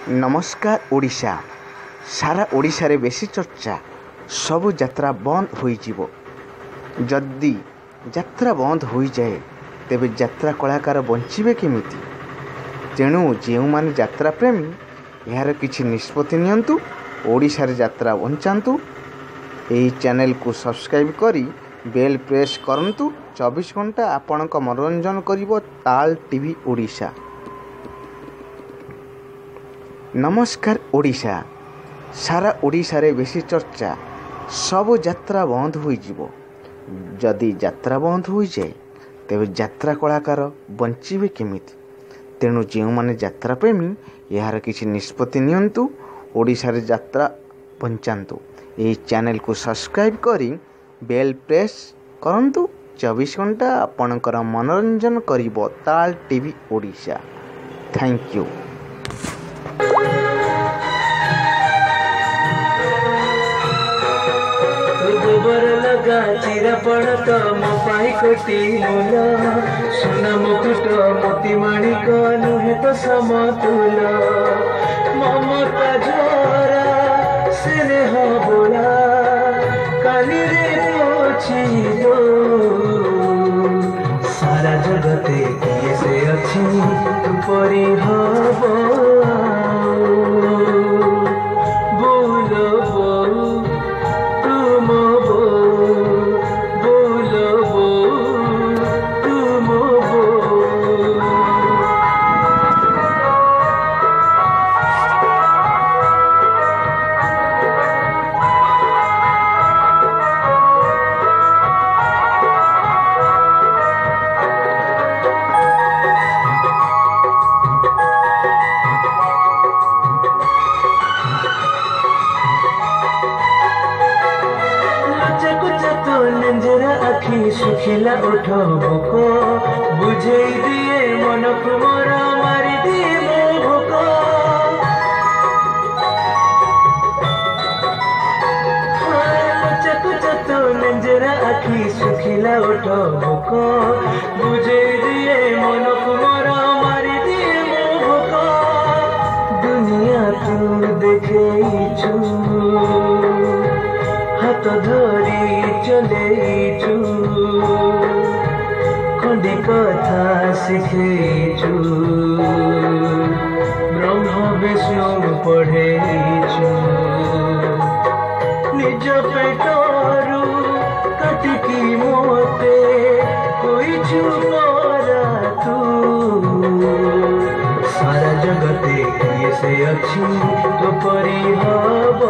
नमस्कार ओडिशा सारा ओडिशा रे बेसी चर्चा सबु यात्रा बंद होई जीवो। जदि यात्रा बंद होई जाए तेबे यात्रा कलाकार बंचिबे केमिति। तेणु जेउ माने यात्रा प्रेमी यार किछि निष्पत्ति नियंतु, ओडिशा रे यात्रा बंचांतु। एही चैनल को सब्सक्राइब करी बेल प्रेस करंतु। 24 घंटा आपनक मनोरंजन करिवो ताल टीवी ओडिशा। नमस्कार ओडिशा सारा ओडिशा रे बेसी चर्चा सब यात्रा बंद होई जीवो। जदि यात्रा बंद होई जाए तेबे यात्रा कलाकार बंचिबे केमिति। तेणु जेउ माने यात्रा प्रेमी यार किछि निष्पत्ति नियंतु, ओडिशा रे यात्रा बंचांतु। एही चैनल को सब्सक्राइब करी बेल प्रेस करंतु। 24 घंटा आपनकर मनोरंजन करिवो ताल टीवी ओडिशा। Thank you. गोबर लगा चिरापण तो मो पाई कोटी मूल सोना मुकुट मोती माणिक नुहे तो समतुल ममता झरा स्नेह बोला काली रे पोछी दो सारा जगते किए से अच्छी तू परी हब आखि सुखिला ओठ भोक बुझे दिए मन को मोर मारी दिए मो भोक तो नंजरा आखि सुखिला ओठ भोक बुझे दिए मन को मोर मारी दिए मो भोक दुनिया तू देखे हाथ धरी चलेचु खंडी कथा शिखेचु ब्रह्म विष्णु पढ़ेचु निज पेटरू काटिकी मोते कोइछु परा तू सारा जगते किए से अच्छी तो परी हब।